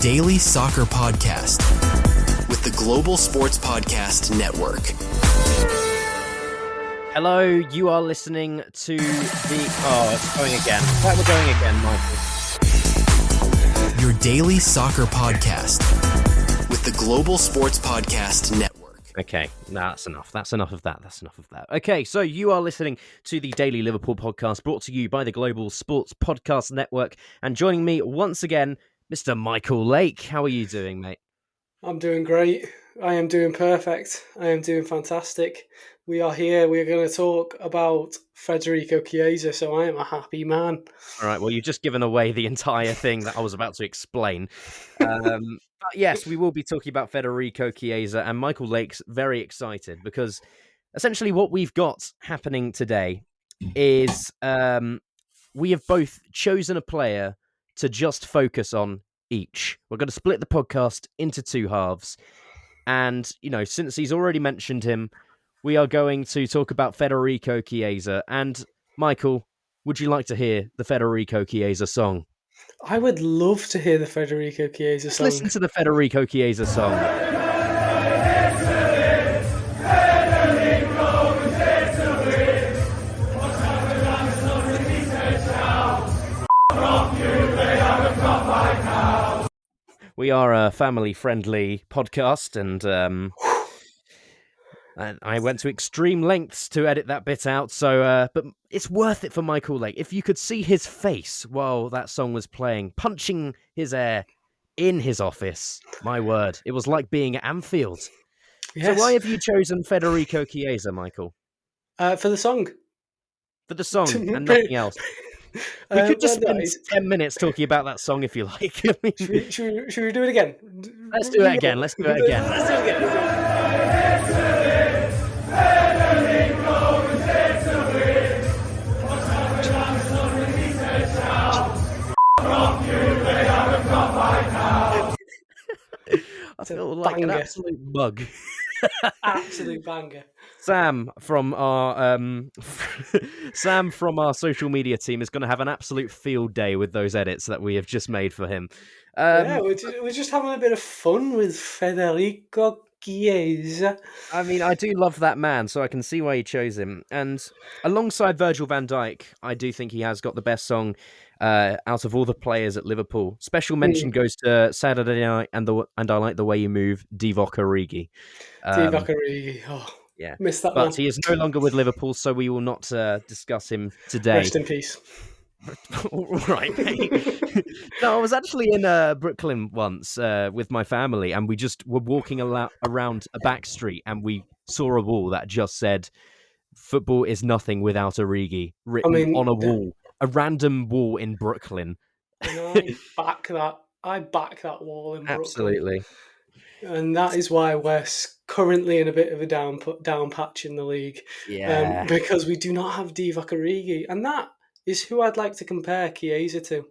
daily soccer podcast with the Global Sports Podcast Network. Hello, you are listening to the... Oh, it's going again. Right, we're going again, Michael. Your daily soccer podcast with the Global Sports Podcast Network. Okay, that's enough. That's enough of that. Okay, so you are listening to the Daily Liverpool podcast brought to you by the Global Sports Podcast Network. And joining me once again, Mr. Michael Lake. How are you doing, mate? I'm doing great. I am doing perfect. I am doing fantastic. We are here. We're going to talk about Federico Chiesa, so I am a happy man. All right, well, you've just given away the entire thing that I was about to explain. But yes, we will be talking about Federico Chiesa, and Michael Lake's very excited because essentially what we've got happening today is we have both chosen a player to just focus on each. We're going to split the podcast into two halves. And, you know, since he's already mentioned him, we are going to talk about Federico Chiesa. And, Michael, would you like to hear the Federico Chiesa song? I would love to hear the Federico Chiesa song. Let's listen to the Federico Chiesa song. We are a family-friendly podcast, and I went to extreme lengths to edit that bit out. So, but it's worth it for Michael Lake. If you could see his face while that song was playing, punching his air in his office, my word, it was like being at Anfield. Yes. So, why have you chosen Federico Chiesa, Michael? For the song. For the song and nothing else. We could just spend 10 minutes talking about that song if you like. I mean, should we do it again? Let's do it again. I feel like an absolute mug. Absolute banger. Sam from our social media team is going to have an absolute field day with those edits that we have just made for him. We're just having a bit of fun with Federico Chiesa. I mean, I do love that man, so I can see why you chose him. And alongside Virgil van Dijk, I do think he has got the best song out of all the players at Liverpool. Special mention goes to Saturday Night and I Like the Way You Move, Divock Origi. Divock Origi, yeah, missed that. But he is no longer with Liverpool, so we will not discuss him today. Rest in peace. All right, mate. No, I was actually in Brooklyn once with my family, and we just were walking around a back street, and we saw a wall that just said, "Football is nothing without Origi," written on a wall, a random wall in Brooklyn. And I back that wall in Brooklyn. Absolutely. And that is why we're currently in a bit of a down patch in the league. Yeah. Because we do not have Divock Origi. And that is who I'd like to compare Chiesa to.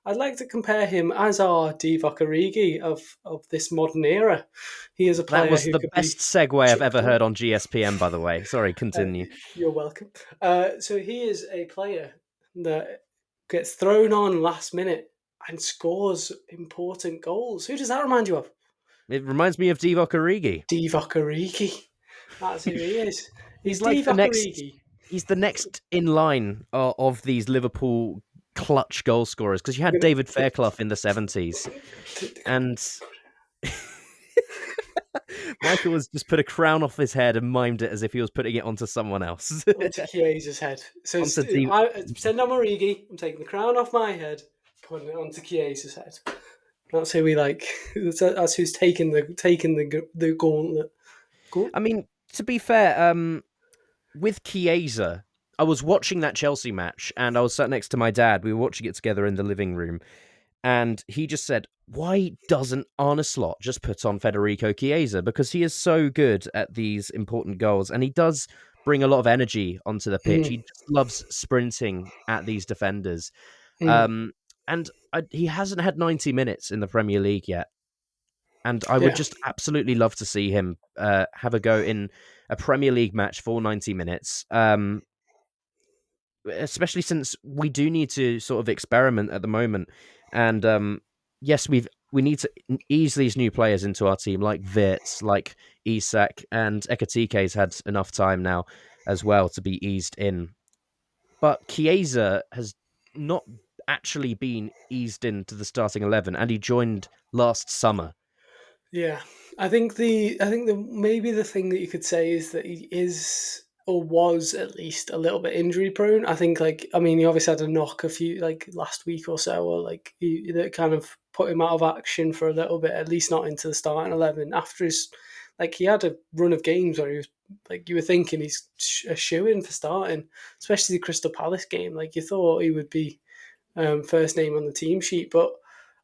I'd like to compare him as our Divock Origi of this modern era. He is a player that was the best segue I've ever heard on GSPM, by the way. Sorry, continue. You're welcome. So he is a player that gets thrown on last minute and scores important goals. Who does that remind you of? It reminds me of Divock Origi. Divock Origi. That's who he is. He's like he's the next in line of these Liverpool clutch goal scorers, because you had David Fairclough in the 70s. And Michael has just put a crown off his head and mimed it as if he was putting it onto someone else. Onto Chiesa's head. So pretend I'm Origi, I'm taking the crown off my head, putting it onto Chiesa's head. That's who we like. That's who's taking the gauntlet. Cool. I mean, to be fair, with Chiesa, I was watching that Chelsea match, and I was sat next to my dad. We were watching it together in the living room, and he just said, "Why doesn't Arne Slot just put on Federico Chiesa? Because he is so good at these important goals, and he does bring a lot of energy onto the pitch. He just loves sprinting at these defenders." And he hasn't had 90 minutes in the Premier League yet. And I would just absolutely love to see him have a go in a Premier League match for 90 minutes. Especially since we do need to sort of experiment at the moment. And yes, we've we need to ease these new players into our team, like Wirtz, like Isak, and Ekatike's had enough time now as well to be eased in. But Chiesa has not actually been eased into the starting 11, and he joined last summer. Yeah, I think the maybe the thing that you could say is that he is or was at least a little bit injury prone. I think I mean he obviously had a knock a few last week or so, or that kind of put him out of action for a little bit, at least not into the starting 11 after his he had a run of games where he was you were thinking he's a shoe in for starting, especially the Crystal Palace game. Like you thought he would be first name on the team sheet, but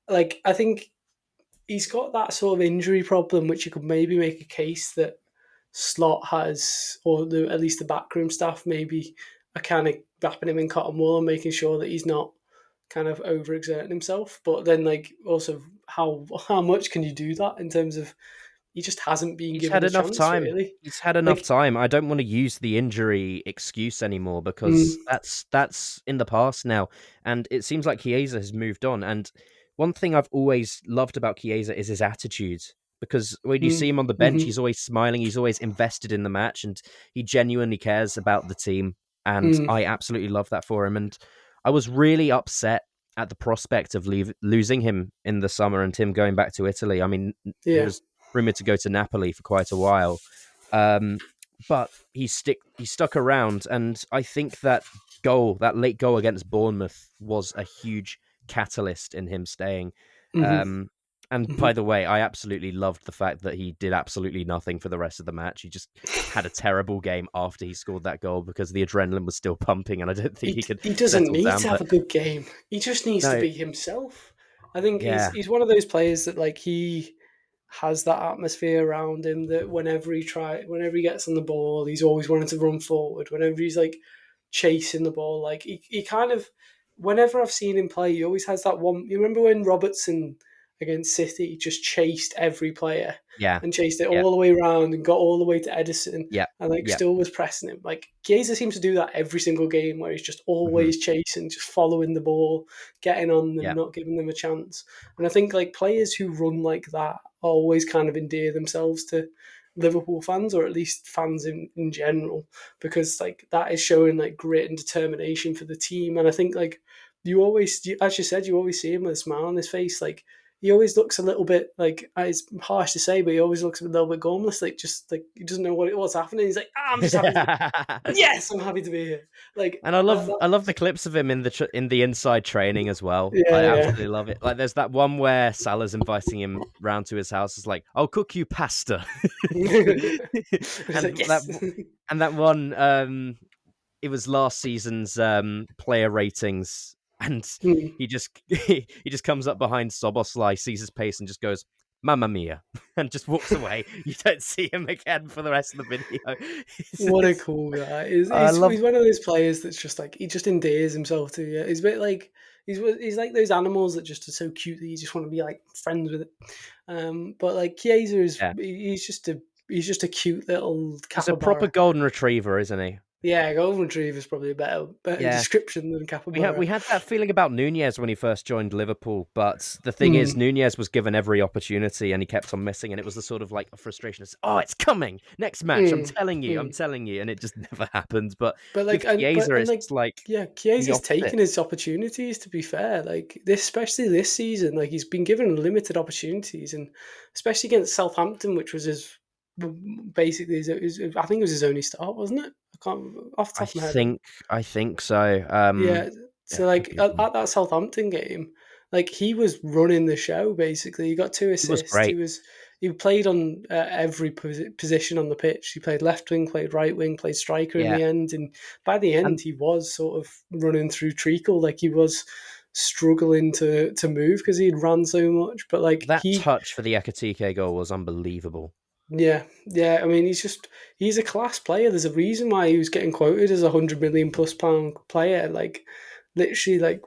I think he's got that sort of injury problem, which you could maybe make a case that Slot has, or at least the backroom staff maybe are kind of wrapping him in cotton wool and making sure that he's not kind of overexerting himself. But then, also, how much can you do that in terms of he just hasn't been He's given had a enough chance time. really. He's had enough Like, time. I don't want to use the injury excuse anymore mm, because that's in the past now. And it seems like Chiesa has moved on. And one thing I've always loved about Chiesa is his attitude. Because when you see him on the bench, mm-hmm, he's always smiling. He's always invested in the match, and he genuinely cares about the team. And mm, I absolutely love that for him. And I was really upset at the prospect of losing him in the summer and him going back to Italy. I mean, he yeah, was rumored to go to Napoli for quite a while. Um, but he stuck around, and I think that late goal against Bournemouth, was a huge catalyst in him staying. mm-hmm, Um, and mm-hmm. by the way, I absolutely loved the fact that he did absolutely nothing for the rest of the match. He just had a terrible game after he scored that goal because the adrenaline was still pumping, and I don't think he could He doesn't settle need down. to have But a good game. He just needs to no, be himself. I think yeah, he's one of those players that he has that atmosphere around him that whenever he gets on the ball, he's always wanting to run forward. Whenever he's chasing the ball, he kind of whenever I've seen him play, he always has that one. You remember when Robertson against City just chased every player yeah, and chased it yeah, all the way around and got all the way to Edison yeah, and yeah. still was pressing him. Chiesa seems to do that every single game where he's just Hmm. always chasing, just following the ball, getting on them, Yeah. not giving them a chance. And I think players who run like that always kind of endear themselves to Liverpool fans, or at least fans in general, because that is showing grit and determination for the team. And I think as you said, you always see him with a smile on his face. He always looks a little bit it's harsh to say, but he always looks a little bit gormless, he doesn't know what's happening. He's like, I'm just happy to be. Yes, I'm happy to be here. And I love That I love the clips of him in in the inside training as well. I yeah, absolutely love it. Like there's that one where Salah's inviting him round to his house. It's like, I'll cook you pasta. He's and like, that yes. and that one it was last season's player ratings, and Hmm. he just comes up behind Soboslai, sees his pace, and just goes, "Mamma mia," and just walks away. You don't see him again for the rest of the video. What a cool guy! I love He's one of those players that's just he just endears himself to you. He's a bit he's like those animals that just are so cute that you just want to be friends with it. But Chiesa is yeah. he's just a cute little He's a proper capybara. golden retriever, isn't he? Yeah, golden retriever is probably a better Yeah. description than We capybara. had that feeling about Nunez when he first joined Liverpool, but the thing is, Mm, Nunez was given every opportunity and he kept on missing, and it was the sort of a frustration of, oh, it's coming next match. mm, I'm mm. telling you, and it just never happened. But But with Chiesa, it's yeah, the Chiesa's opposite. taken his opportunities. To be fair, this especially this season, he's been given limited opportunities, and especially against Southampton, which was his basically I think it was his only start, wasn't it? I can't off the I top of my head. think I think so. Yeah, Yeah, so could be at that Southampton game, he was running the show basically. He got two he was assists. great. He played on every position on the pitch. He played left wing, played right wing, played striker in Yeah, the end, and by the end and he was sort of running through treacle. He was struggling to move because he had run so much. But that touch for the Ekatike goal was unbelievable. yeah, yeah. I mean, he's a class player. There's a reason why he was getting quoted as £100 million+ player. Literally,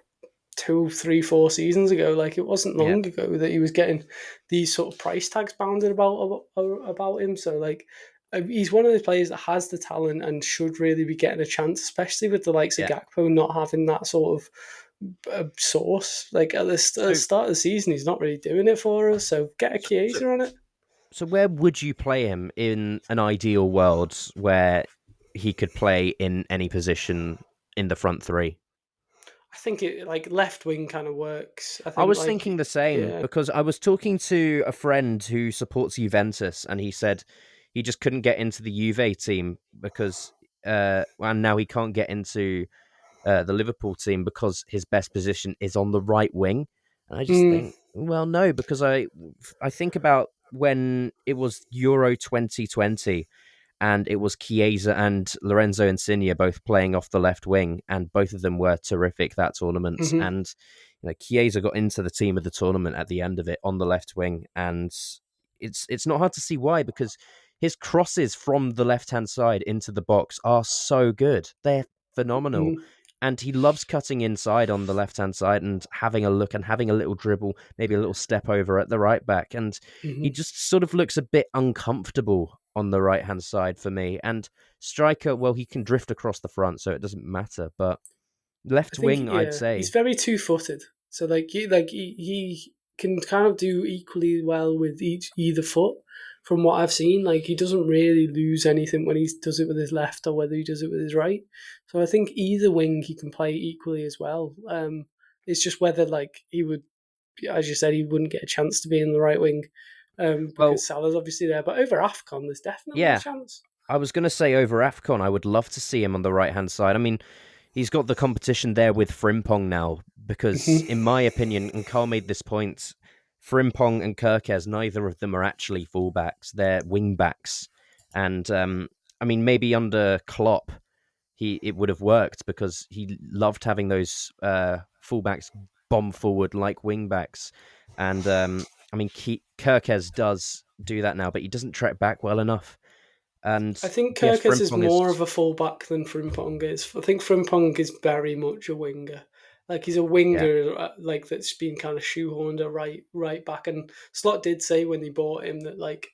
2, 3, 4 seasons ago. It wasn't Yeah, long ago that he was getting these sort of price tags bounded about him. So he's one of those players that has the talent and should really be getting a chance, especially with the likes of yeah, Gakpo not having that sort of source. Like at the start of the season, he's not really doing it for us. So get a Chiesa on it. So where would you play him in an ideal world where he could play in any position in the front three? I think it like left wing kind of works. I I think was like thinking the same yeah. because I was talking to a friend who supports Juventus, and he said he just couldn't get into the Juve team because, and now he can't get into the Liverpool team because his best position is on the right wing. And I just Mm, think, well, no, because I think about when it was Euro 2020 and it was Chiesa and Lorenzo Insigne both playing off the left wing, and both of them were terrific that tournament. hmm And Chiesa got into the team of the tournament at the end of it on the left wing, and it's not hard to see why, because his crosses from the left hand side into the box are so good. They're phenomenal. hmm And he loves cutting inside on the left hand side and having a look and having a little dribble, maybe a little step over at the right back. And hmm he just sort of looks a bit uncomfortable on the right hand side for me. And striker, well, he can drift across the front, so it doesn't matter. But I left think wing, I'd yeah, he's say. very two footed. So he can kind of do equally well with either foot. From what I've seen, like he doesn't really lose anything when he does it with his left or whether he does it with his right. So I think either wing he can play equally as well. It's just whether like he would, as you said, he wouldn't get a chance to be in the right wing, Well, because Salah's obviously there. But over AFCON, there's definitely a yeah, chance. I was going to say over AFCON, I would love to see him on the right hand side. I mean, he's got the competition there with Frimpong now, because in my opinion, and Carl made this point, Frimpong and Kirkes, neither of them are actually fullbacks; they're wing backs. And I mean, maybe under Klopp, it would have worked because he loved having those fullbacks bomb forward like wing backs. And I mean, Kirkes does do that now, but he doesn't track back well enough. And I think yes, Kirkes is Frimpong more is of a fullback than Frimpong is. I think Frimpong is very much a winger. Like he's a winger, like that's been kind of shoehorned a right back. And Slot did say when he bought him that like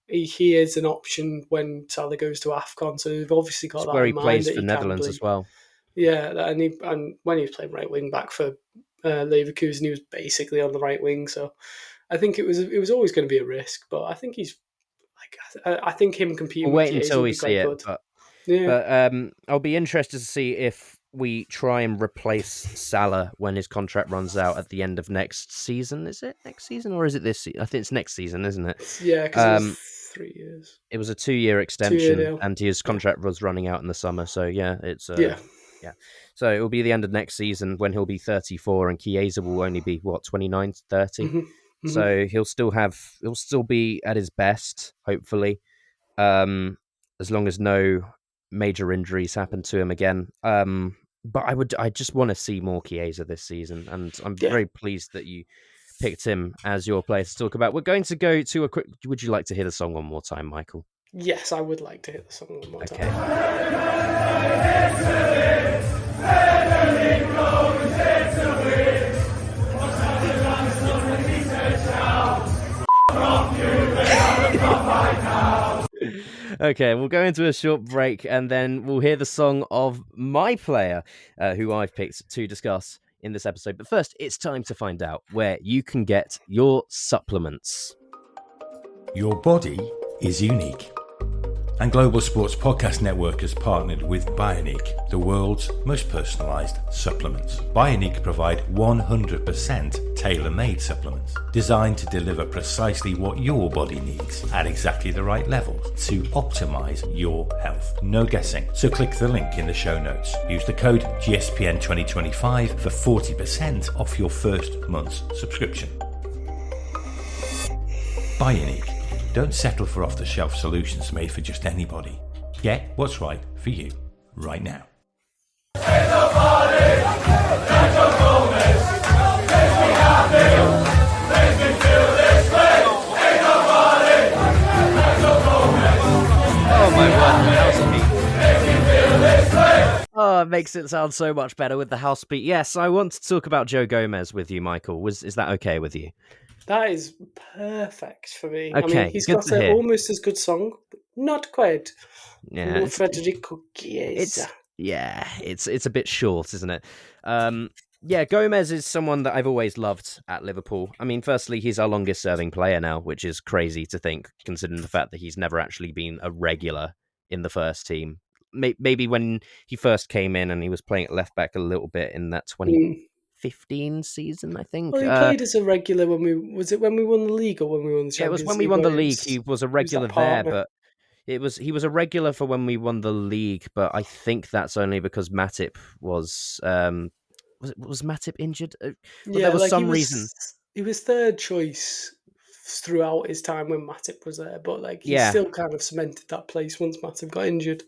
he is an option when Salah goes to Afcon. So they've obviously got it's that where in he mind plays that for he can Netherlands as play. well. Yeah, and when he was playing right wing back for Leverkusen, he was basically on the right wing. So I think it was always going to be a risk, but I think he's like I think him competing We'll with wait Chiesa until would we be see quite it, good. but Yeah. I'll be interested to see if we try and replace Salah when his contract runs out at the end of next season. Is it next season or is it this season? I think it's next season, isn't it? Yeah, because it was 3 years. It was a 2 year 2 year extension, deal. and his Yeah. contract was running out in the summer. So yeah, it's Yeah. yeah. So it will be the end of next season when he'll be 34, and Chiesa will only be what 29, 30. hmm hmm So he'll still be at his best, hopefully, as long as no major injuries happen to him again. But I just want to see more Chiesa this season, and I'm Yeah. very pleased that you picked him as your player to talk about. We're going to go to a quick. Would you like to hear the song one more time, Michael? Yes, I would like to hit the song one more Okay. time. Okay, we'll go into a short break and then we'll hear the song of my player, who I've picked to discuss in this episode. But first, it's time to find out where you can get your supplements. Your body is unique. And Global Sports Podcast Network has partnered with Bioniq, the world's most personalised supplements. Bioniq provide 100% tailor-made supplements designed to deliver precisely what your body needs at exactly the right levels to optimise your health. No guessing. So click the link in the show notes. Use the code GSPN2025 for 40% off your first month's subscription. Bioniq. Don't settle for off-the-shelf solutions made for just anybody. Get what's right for you right now. Oh my word, house beat. Oh, it makes it sound so much better with the house beat. Yes, I want to talk about Joe Gomez with you, Michael. Is that okay with you? That is perfect for me. I mean, Okay, he's good got to an hear. almost as good song, but not quite. Yeah, More Federico Chiesa. it's a bit short, isn't it? Yeah, Gomez is someone that I've always loved at Liverpool. I mean, firstly, he's our longest serving player now, which is crazy to think, considering the fact that he's never actually been a regular in the first team. Maybe when he first came in and he was playing at left back a little bit in that Mm. 2015 season, I think. Well, he played as a regular when we won the league or when we won the Yeah, it was when Champions we League. won the Where league. He was a he was regular that there, partner. but he was a regular for when we won the league. But I think that's only because Matip was Matip injured? Well, there Yeah, was like some reason. he was third choice throughout his time when Matip was there, but like he Yeah, still kind of cemented that place once Matip got injured.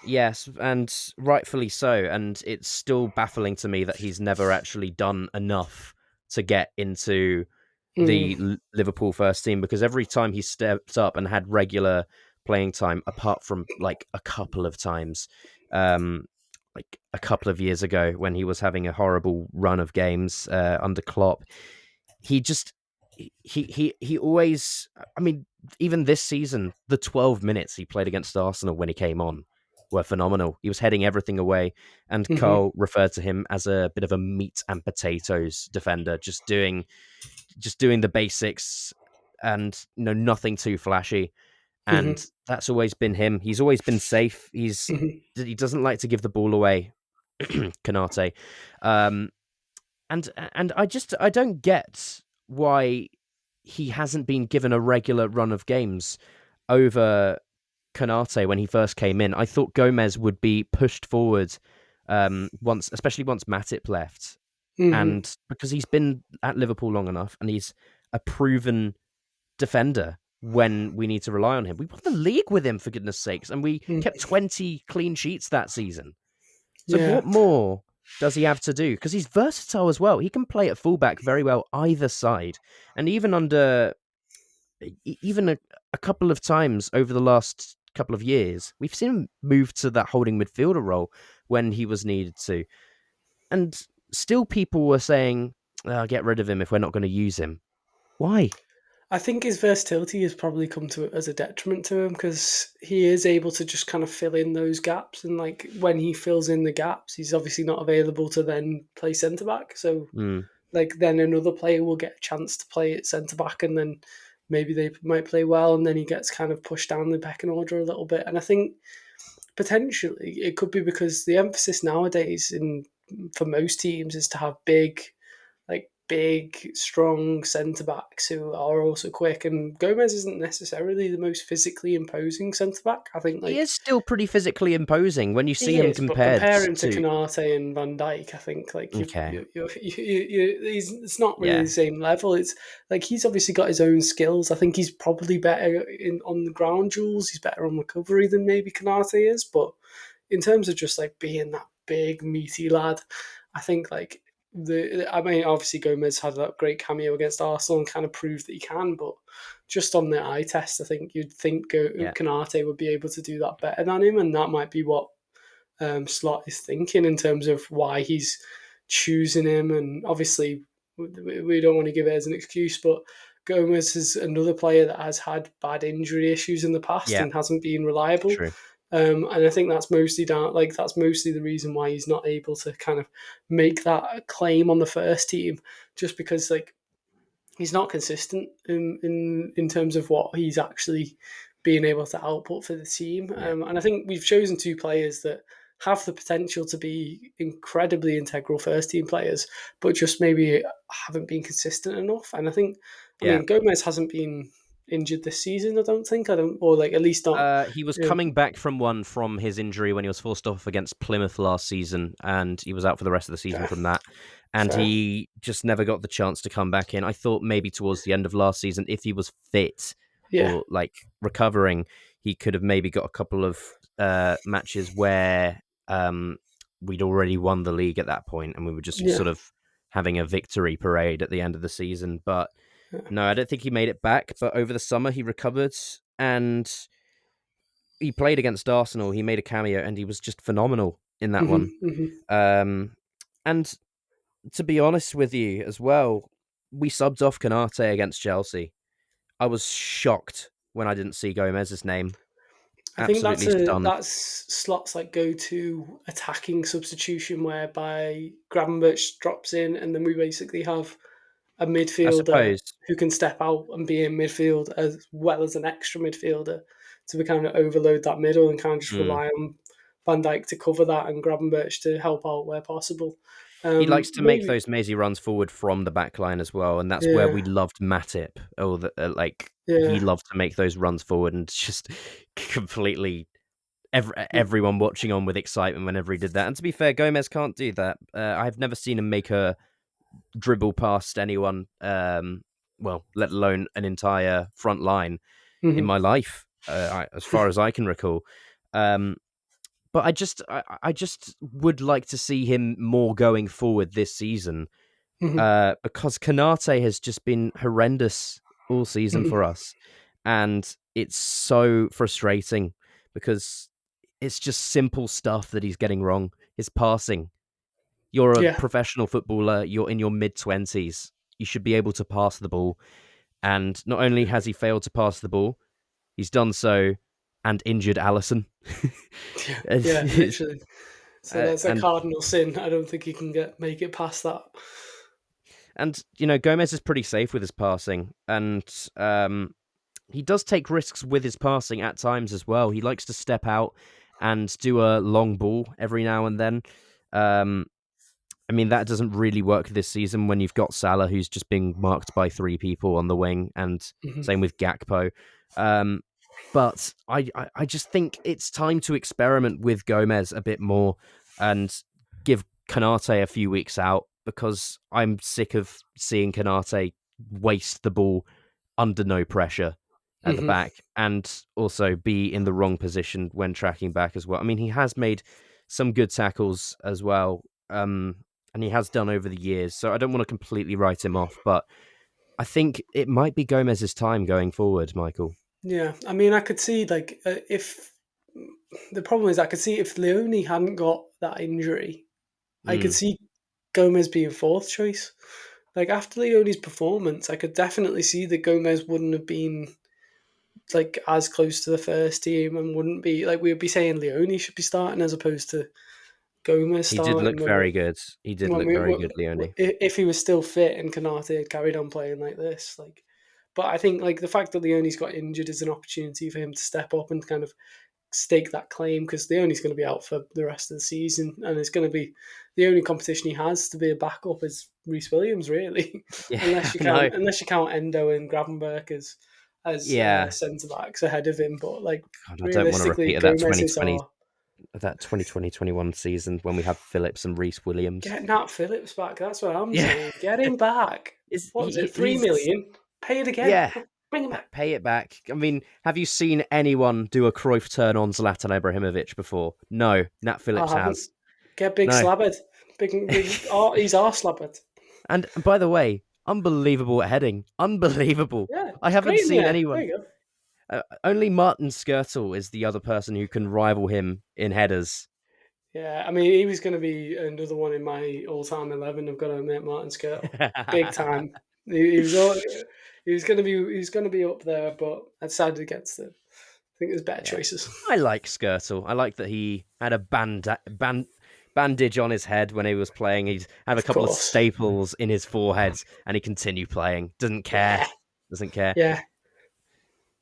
yes, and rightfully so. And it's still baffling to me that he's never actually done enough to get into the Mm. Liverpool first team, because every time he stepped up and had regular playing time, apart from like a couple of times, um, like a couple of years ago when he was having a horrible run of games under Klopp, he just he always. I mean, even this season, the 12 minutes he played against Arsenal when he came on were phenomenal. He was heading everything away, and Hmm. Carl referred to him as a bit of a meat and potatoes defender, just doing the basics and nothing too flashy. Hmm. And that's always been him. He's always been safe. Hmm. He doesn't like to give the ball away. Canate. Um, and I don't get why he hasn't been given a regular run of games over Canate when he first came in. I thought Gomez would be pushed forward especially once Matip left, Hmm. and because he's been at Liverpool long enough and he's a proven defender when we need to rely on him. We won the league with him, for goodness sakes, and we kept 20 clean sheets that season. So Yeah, what more does he have to do? Because he's versatile as well. He can play at fullback very well either side, and even a couple of times over the last couple of years, we've seen him move to that holding midfielder role when he was needed to. And still people were saying, "Oh, get rid of him if we're not going to use him." Why? I think his versatility has probably come to as a detriment to him because he is able to just kind of fill in those gaps, and like when he fills in the gaps, he's obviously not available to then play centre back. So Mm, like then another player will get a chance to play at centre back, and then maybe they might play well, and then he gets kind of pushed down the pecking order a little bit. And I think potentially it could be because the emphasis nowadays in for most teams is to have big, strong centre backs who are also quick. And Gomez isn't necessarily the most physically imposing centre back. I think he is like still pretty physically imposing when you see he him is, but compared compare him to to. Canate and Van Dijk, I think like Okay, he's it's not really the yeah, same level. It's like he's obviously got his own skills. I think he's probably better in on the ground duels. He's better on recovery than maybe Canate is, but in terms of just like being that big meaty lad, I think like I mean obviously Gomez had that great cameo against Arsenal and kind of proved that he can, but just on the eye test, I think you'd think yeah, Canate would be able to do that better than him, and that might be what Slot is thinking in terms of why he's choosing him. And obviously, we don't want to give it as an excuse, but Gomez is another player that has had bad injury issues in the past yeah, and hasn't been reliable. true. And I think that's mostly down, like that's mostly the reason why he's not able to kind of make that claim on the first team, just because like he's not consistent in terms of what he's actually being able to output for the team. Yeah, And I think we've chosen two players that have the potential to be incredibly integral first team players, but just maybe haven't been consistent enough. And I think, I yeah. mean, Gomez hasn't been injured this season. I don't think. I don't, or like at least not. He was You know, coming back from his injury when he was forced off against Plymouth last season, and he was out for the rest of the season fair, from that. And fair. he just never got the chance to come back in. I thought maybe towards the end of last season, if he was fit Yeah, or like recovering, he could have maybe got a couple of matches where we'd already won the league at that point, and we were just yeah, sort of having a victory parade at the end of the season. But yeah. no, I don't think he made it back. But over the summer, he recovered and he played against Arsenal. He made a cameo, and he was just phenomenal in that Hmm. one. Hmm. And to be honest with you as well, we subbed off Canate against Chelsea. I was shocked when I didn't see Gomez's name. I think absolutely stunned. that's Slot's like go-to attacking substitution, whereby Gravenberch drops in, and then we basically have a I midfielder suppose who can step out and be in midfield as well as an extra midfielder to kind of overload that middle and kind of just rely on Van Dijk to cover that and Gravenberch to help out where possible. he likes to make Maybe, those mazy runs forward from the back line as well, and that's where yeah, we loved Matip. He yeah, loved to make those runs forward and just completely everyone watching on with excitement whenever he did that. And to be fair, Gomez can't do that. I've never seen him make a dribble past anyone, well, let alone an entire front line in hmm my life, as far as I can recall. But I just would like to see him more going forward this season, hmm because Canate has just been horrendous all season hmm for us, and it's so frustrating because it's just simple stuff that he's getting wrong. His passing. You're a yeah, professional footballer. You're in your mid-20s. You should be able to pass the ball. And not only has he failed to pass the ball, he's done so and injured Alisson. yeah, yeah, literally. So that's a and cardinal sin. I don't think he can make it past that. and Gomez is pretty safe with his passing, and he does take risks with his passing at times as well. He likes to step out and do a long ball every now and then. I mean, that doesn't really work this season when you've got Salah, who's just being marked by 3 people on the wing, and hmm same with Gakpo. But I just think it's time to experiment with Gomez a bit more and give Canate a few weeks out, because I'm sick of seeing Canate waste the ball under no pressure at the hmm back, and also be in the wrong position when tracking back as well. I mean, he has made some good tackles as well, and he has done over the years, so I don't want to completely write him off, but I think it might be Gomez's time going forward, Michael. Yeah, I mean, I could see like if the problem is, I could see if Leone hadn't got that injury, I could Mm. see Gomez being fourth choice. Like after Leone's performance, I could definitely see that Gomez wouldn't have been like as close to the first team and wouldn't be like we would be saying Leone should be starting as opposed to Gomez He did starting look very good. He did when look we very good, Leone. if he was still fit and Canate had carried on playing like this, like. But I think like the fact that Leone's got injured is an opportunity for him to step up and kind of stake that claim, because Leone's going to be out for the rest of the season, and it's going to be the only competition he has to be a backup is Reece Williams, really, Yeah, no. unless you count Endo and Gravenberch as Yeah. centre backs ahead of him. But like God, I don't want to realistically, repeat of that Gomez is 2020, our that 2020-21 season when we have Phillips and Reece Williams. get Nat Phillips back. That's what I'm Yeah. saying. Get him back. What was it? 3 He's million. Pay it again. yeah. Bring him back. Pay it back. I mean, have you seen anyone do a Cruyff turn on Zlatan Ibrahimovic before? No, Nat I Phillips haven't. has. Get big No. slabbed. He's our slabbed. And by the way, unbelievable at heading. Unbelievable. Yeah, I it's haven't great in seen there. anyone. There you go. Only Martin Skirtle is the other person who can rival him in headers. Yeah, I mean, he was going to be another one in my all-time 11. I've got to admit, Martin Skirtle, big time. He was going to be up there, but I decided against it. I think there's better Yeah. choices. I like Skirtle. I like that he had a bandage on his head when he was playing. He'd have a couple of course. staples in his forehead, and he continued playing. Doesn't care. Doesn't care. Yeah,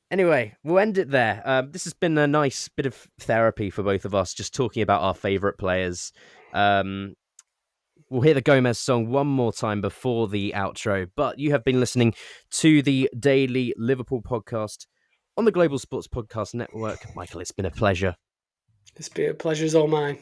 Anyway, we'll end it there. This has been a nice bit of therapy for both of us, just talking about our favourite players. We'll hear the Gomez song one more time before the outro, but you have been listening to the Daily Liverpool podcast on the Global Sports Podcast Network. Michael, it's been a pleasure. it's been a pleasure's all mine.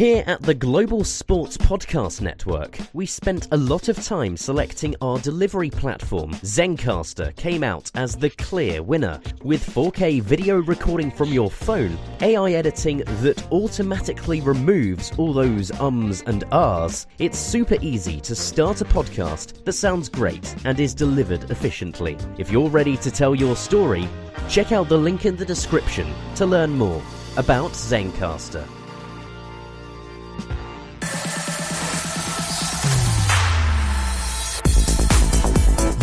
Here at the Global Sports Podcast Network, we spent a lot of time selecting our delivery platform. Zencastr came out as the clear winner. With 4K video recording from your phone, AI editing that automatically removes all those ums and ahs, it's super easy to start a podcast that sounds great and is delivered efficiently. If you're ready to tell your story, check out the link in the description to learn more about Zencastr.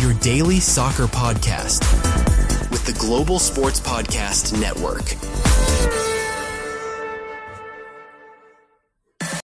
Your daily soccer podcast with the Global Sports Podcast Network.